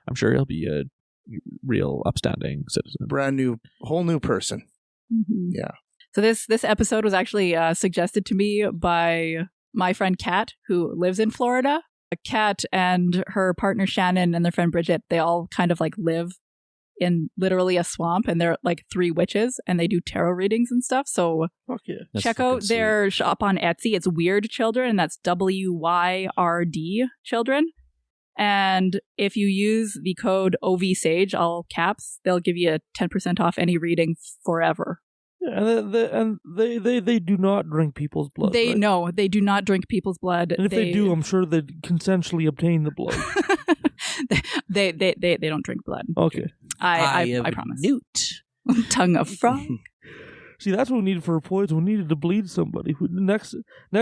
I'm sure he'll be a real upstanding citizen. Brand new, whole new person. Mm-hmm. Yeah. So this episode was actually suggested to me by my friend Kat, who lives in Florida. Kat and her partner Shannon and their friend Bridget, they all kind of like live in literally a swamp, and they're like 3 witches, and they do tarot readings and stuff. So check out their shop on Etsy. It's Weird Children, and that's WYRD Children. And if you use the code OVSAGE, all caps, they'll give you 10% off any reading forever. And they do not drink people's blood. Right? No, they do not drink people's blood. And if they do, I'm sure they consensually obtain the blood. they don't drink blood. Okay, I promise. Newt, tongue of frog. See, that's what we needed for poison. We needed to bleed somebody. Next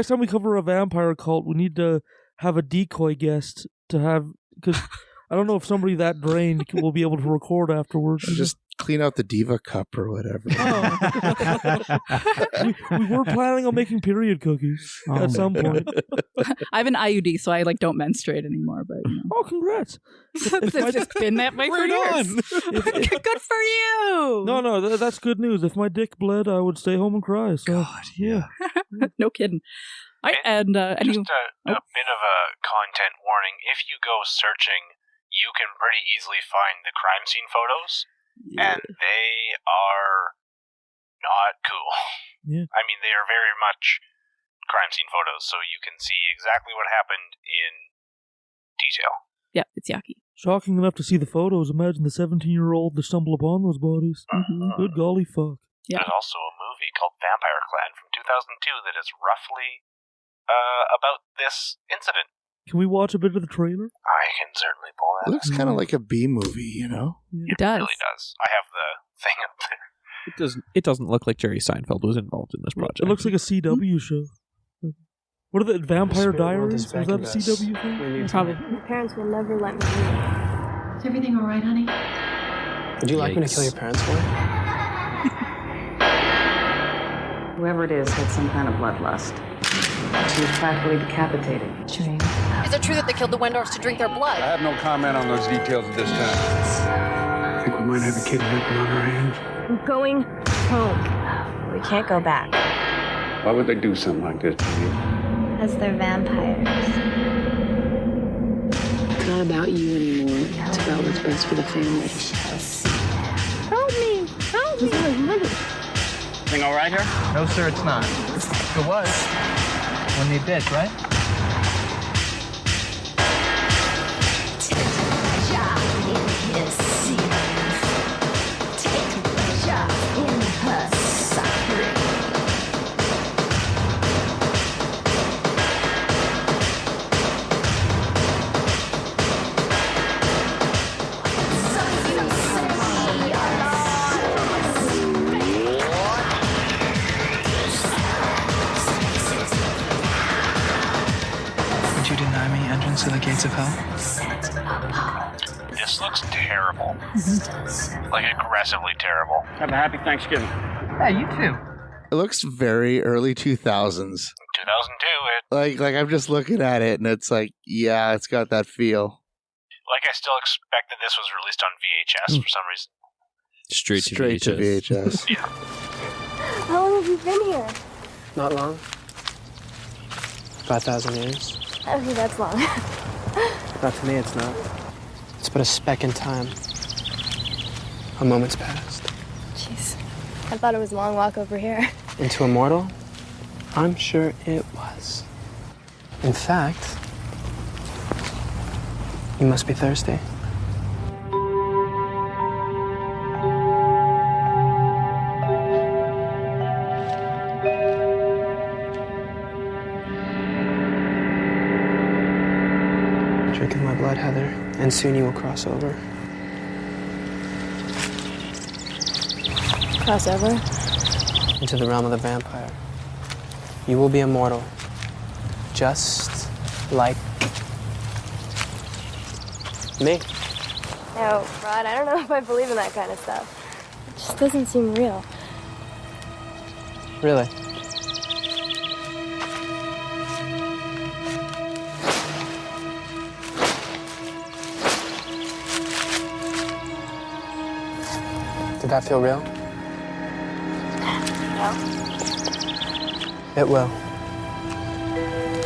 time we cover a vampire cult, we need to have a decoy guest to have, because I don't know if somebody that drained will be able to record afterwards. Just clean out the Diva cup or whatever. we were planning on making period cookies at some point. I have an IUD, so I don't menstruate anymore. But oh, congrats! It's just been that way for years. Good for you. No, that's good news. If my dick bled, I would stay home and cry. So yeah. No kidding. And just a bit of a content warning. If you go searching, you can pretty easily find the crime scene photos, and they are not cool. Yeah. I mean, they are very much crime scene photos, so you can see exactly what happened in detail. Yeah, it's yucky. Shocking enough to see the photos. Imagine the 17-year-old to stumble upon those bodies. Good golly fuck. Yeah. There's also a movie called Vampire Clan from 2002 that is roughly about this incident. Can we watch a bit of the trailer? I can certainly pull It that looks kind of like a B movie, you know? It does. really does. I have the thing up there. It doesn't look like Jerry Seinfeld was involved in this project. It looks like a CW show. What are the Vampire Diaries? Is that a CW thing? Probably. My parents will never let me leave. Is everything all right, honey? Would you like me to kill your parents for you? Whoever it is had some kind of bloodlust. She was practically decapitated. Is it true that they killed the Wendorfs to drink their blood? I have no comment on those details at this time. I think we might have a kidnapping on our hands. I'm going home. We can't go back. Why would they do something like this to you? Because they're vampires. It's not about you anymore. It's about what's best for the family. Help me! Help me! Thing all right here? No, sir, it's not. If it was, wouldn't need this, right? Would you deny me entrance to the gates of hell? This looks terrible. Like aggressively terrible. Have a happy Thanksgiving. Yeah, you too. It looks very early 2000s. 2002, Like I'm just looking at it and it's like, yeah, it's got that feel. I still expected this was released on VHS for some reason. Straight to VHS. Yeah. How long have you been here? Not long. 5,000 years. Okay, that's long. Not to me, it's not. It's but a speck in time. A moment's past. Jeez. I thought it was a long walk over here. Into immortal? I'm sure it was. In fact, you must be thirsty. Drink of my blood, Heather, and soon you will cross over. Cross over? Into the realm of the vampire. You will be immortal, just like me. No, Rod, I don't know if I believe in that kind of stuff. It just doesn't seem real. Really? Did that feel real? No. It will.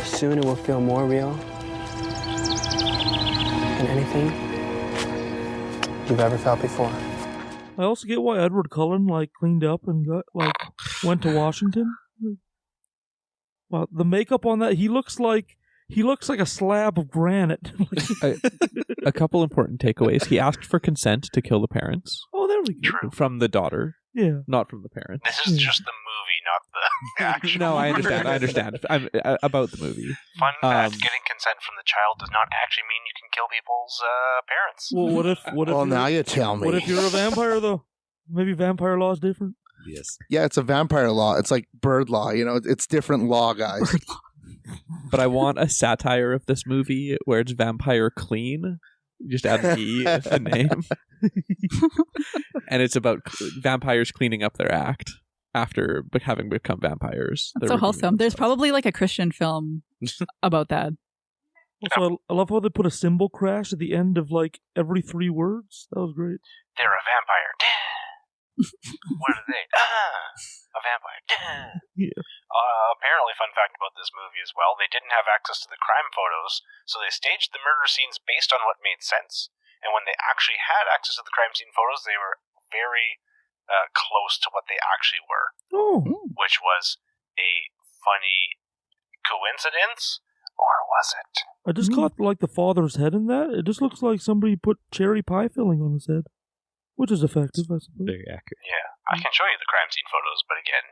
Soon it will feel more real than anything you've ever felt before. I also get why Edward Cullen cleaned up and went to Washington. Well, the makeup on that, he looks like a slab of granite. A couple important takeaways. He asked for consent to kill the parents. Oh, there we go. From the daughter. Yeah. Not from the parents. This is just the movie, not the actual No, I understand. I'm about the movie. Fun fact, getting consent from the child does not actually mean you can kill people's parents. Well, what if Well, now you tell me. What if you're a vampire, though? Maybe vampire law is different? Yes. Yeah, it's a vampire law. It's like bird law. It's different law, guys. But I want a satire of this movie where it's vampire clean, Just add the E as the name. And it's about vampires cleaning up their act after having become vampires. That's so wholesome. There's probably like a Christian film about that. Also, I love how they put a cymbal crash at the end of like every 3 words. That was great. They're a vampire. What are they? A vampire. Yeah. Apparently, fun fact about this movie as well, they didn't have access to the crime photos, so they staged the murder scenes based on what made sense. And when they actually had access to the crime scene photos, they were very close to what they actually were. Oh. Which was a funny coincidence, or was it? I just caught like the father's head in that. It just looks like somebody put cherry pie filling on his head, which is effective, I suppose. Very accurate. Yeah, I can show you the crime scene photos, but again,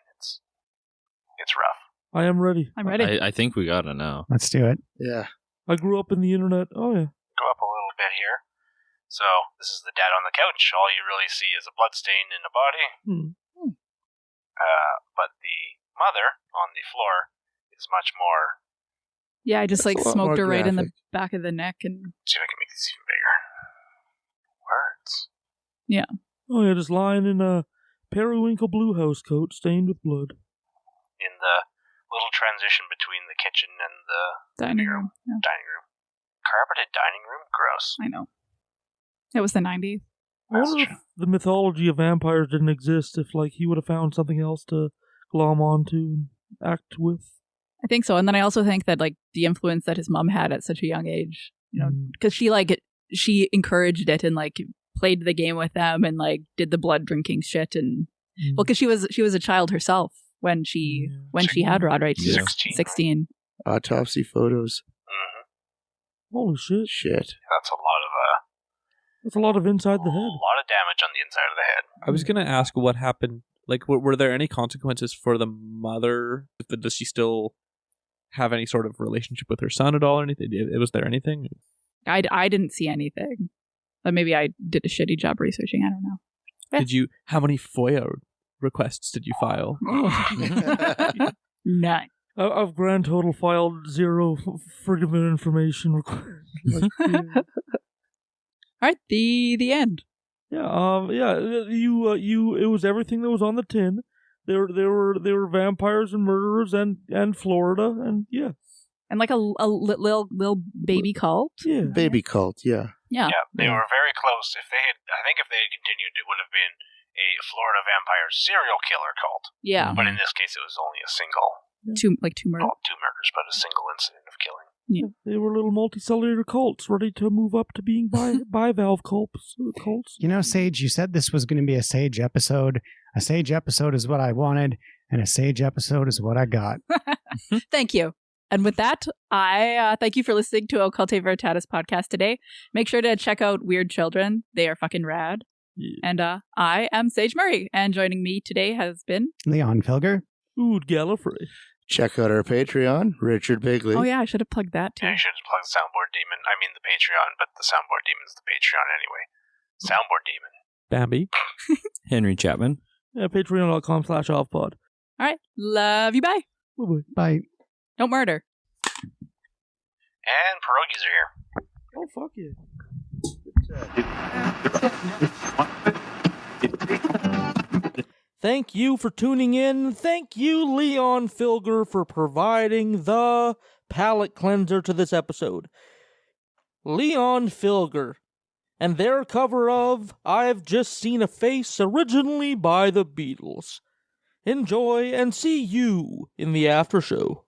it's rough. I am ready. I'm ready. I think we gotta know. Let's do it. Yeah. I grew up in the internet. Oh, yeah. Go up a little bit here. So, this is the dad on the couch. All you really see is a bloodstain in the body. But the mother on the floor is much more... Yeah, I just like a lot smoked more her right in the graphic. back of the neck and... See if I can make this even bigger. Words. Yeah. Oh, yeah, just lying in a periwinkle blue house coat stained with blood. In the little transition between the kitchen and the Dining room. Yeah. dining room. Carpeted dining room? Gross. I know. It was the 90s. I wonder if the mythology of vampires didn't exist, if like he would have found something else to glom onto and act with. I think so. And then I also think that like the influence that his mom had at such a young age, you know, because she encouraged it and like played the game with them and like did the blood drinking shit and well, because she was a child herself when she had Roderrick. She was 16. Autopsy photos. Holy shit! That's That's a lot of inside the head. a lot of damage on the inside of the head. I was going to ask what happened. Like, were there any consequences for the mother? Does she still have any sort of relationship with her son at all or anything? Was there anything? I didn't see anything. But maybe I did a shitty job researching. I don't know. How many FOIA requests did you file? None. I've grand total filed 0 freedom of information required. All right, the end. Yeah, it was everything that was on the tin. There were vampires and murderers and Florida and yeah. And like a little baby cult. Yeah. Baby cult, yeah. Yeah. Yeah, they were very close. I think if they had continued, it would have been a Florida vampire serial killer cult. Yeah. But in this case, it was only a single. Two murders. Well, 2 murders, but a single incident of killing. Yeah. They were little multicellular cults ready to move up to being bivalve cults. You know, Sage, you said this was going to be a Sage episode. A Sage episode is what I wanted, and a Sage episode is what I got. Thank you. And with that, I thank you for listening to Occultae Veritatis podcast today. Make sure to check out Weird Children. They are fucking rad. Yeah. And I am Sage Murray, and joining me today has been... Leon Filger. Ood Gallifrey. Check out our Patreon, Richard Bigley. Oh yeah, I should have plugged that too. Yeah, you should have plugged Soundboard Demon. I mean the Patreon, but the Soundboard Demon's the Patreon anyway. Soundboard Demon. Bambi. Henry Chapman. Yeah, patreon.com/OVPOD. All right. Love you. Bye. Bye-bye. Bye. Don't murder. And pierogies are here. Oh, fuck yeah. Thank you for tuning in. Thank you, Leon Filger, for providing the palate cleanser to this episode. Leon Filger and their cover of I've Just Seen a Face, originally by the Beatles. Enjoy and see you in the after show.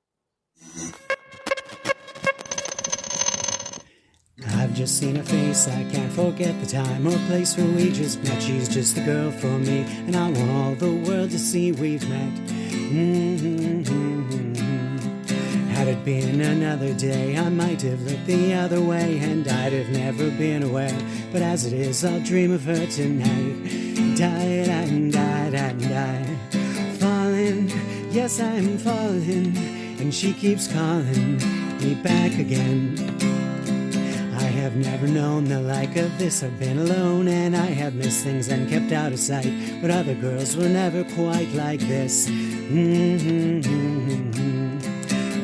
I've just seen her face, I can't forget the time or place where we just met. She's just the girl for me, and I want all the world to see we've met. Had it been another day, I might have looked the other way, and I'd have never been aware. But as it is, I'll dream of her tonight. Die. Falling, yes, I'm falling, and she keeps calling me back again. I have never known the like of this. I've been alone and I have missed things and kept out of sight, but other girls were never quite like this.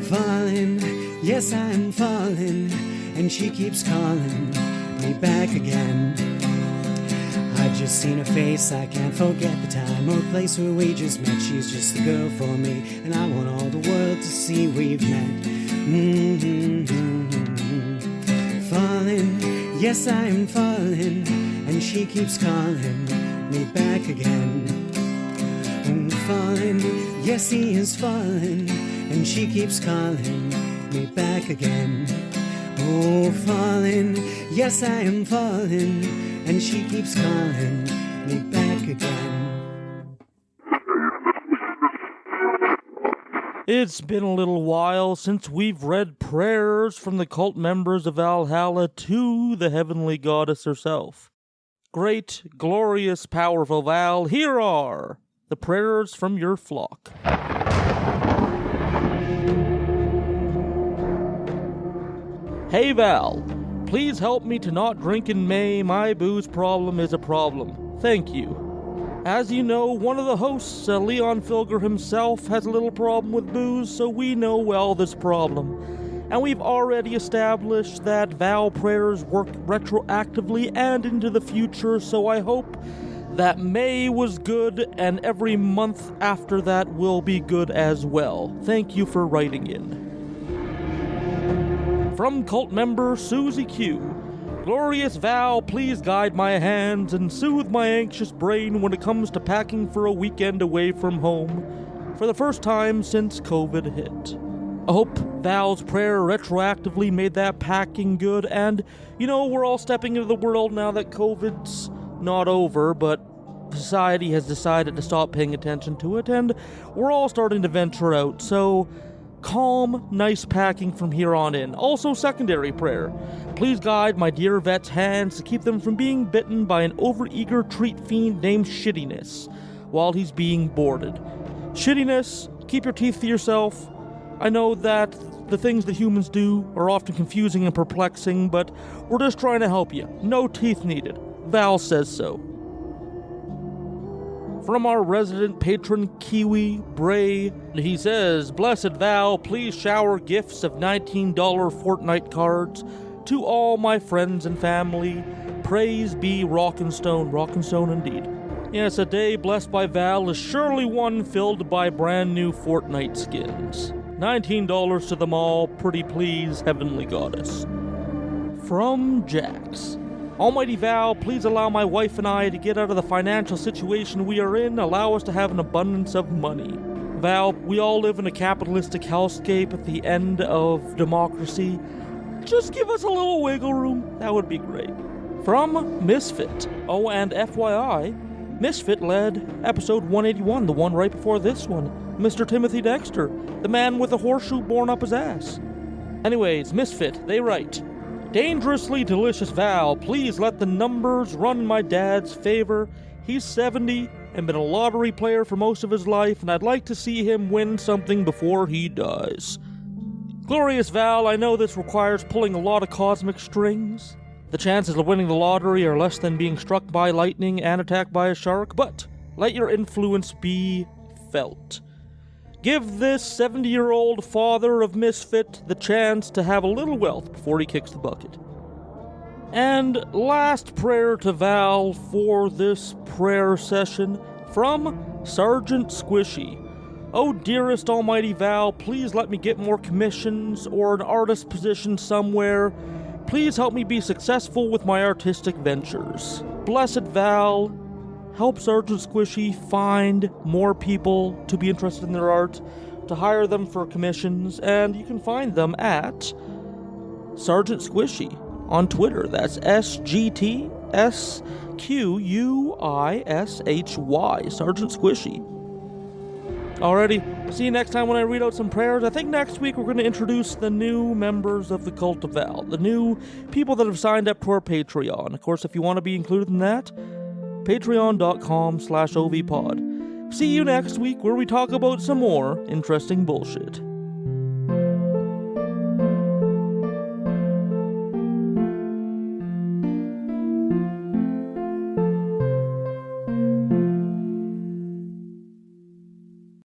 Falling, yes, I'm falling, and she keeps calling me back again. I've just seen her face, I can't forget the time or place where we just met. She's just the girl for me, and I want all the world to see we've met. Falling, yes I am falling, and she keeps calling me back again. Falling, yes he is falling, and she keeps calling me back again. Oh, falling, yes I am falling, and she keeps calling me back again. It's been a little while since we've read prayers from the cult members of Valhalla to the heavenly goddess herself. Great, glorious, powerful Val, here are the prayers from your flock. Hey Val, please help me to not drink in May. My booze problem is a problem. Thank you. As you know, one of the hosts, Leon Filger himself, has a little problem with booze, so we know well this problem. And we've already established that Val prayers work retroactively and into the future, so I hope that May was good and every month after that will be good as well. Thank you for writing in. From cult member Susie Q. Glorious Val, please guide my hands and soothe my anxious brain when it comes to packing for a weekend away from home for the first time since COVID hit. I hope Val's prayer retroactively made that packing good, and, you know, we're all stepping into the world now that COVID's not over, but society has decided to stop paying attention to it, and we're all starting to venture out, so calm, nice packing from here on in. Also, secondary prayer. Please guide my dear vet's hands to keep them from being bitten by an overeager treat fiend named Shittiness while he's being boarded. Shittiness, keep your teeth to yourself. I know that the things that humans do are often confusing and perplexing, but we're just trying to help you. No teeth needed. Val says so. From our resident patron, Kiwi Bray, he says, Blessed Val, please shower gifts of $19 Fortnite cards to all my friends and family. Praise be Rockinstone. Rockinstone indeed. Yes, a day blessed by Val is surely one filled by brand new Fortnite skins. $19 to them all, pretty please, heavenly goddess. From Jax. Almighty Val, please allow my wife and I to get out of the financial situation we are in. Allow us to have an abundance of money. Val, we all live in a capitalistic hellscape at the end of democracy. Just give us a little wiggle room. That would be great. From Misfit. Oh, and FYI, Misfit led episode 181, the one right before this one. Mr. Timothy Dexter, the man with a horseshoe born up his ass. Anyways, Misfit, they write, Dangerously delicious Val, please let the numbers run in my dad's favor. He's 70 and been a lottery player for most of his life, and I'd like to see him win something before he dies. Glorious Val, I know this requires pulling a lot of cosmic strings. The chances of winning the lottery are less than being struck by lightning and attacked by a shark, but let your influence be felt. Give this 70-year-old father of Misfit the chance to have a little wealth before he kicks the bucket. And last prayer to Val for this prayer session from Sergeant Squishy. Oh, dearest almighty Val, please let me get more commissions or an artist position somewhere. Please help me be successful with my artistic ventures. Blessed Val, help Sergeant Squishy find more people to be interested in their art, to hire them for commissions, and you can find them at Sergeant Squishy on Twitter. That's SGTSQUISHY, Sergeant Squishy. Alrighty, see you next time when I read out some prayers. I think next week we're going to introduce the new members of the Cult of Val, the new people that have signed up to our Patreon. Of course, if you want to be included in that, patreon.com/OVPOD. See you next week where we talk about some more interesting bullshit.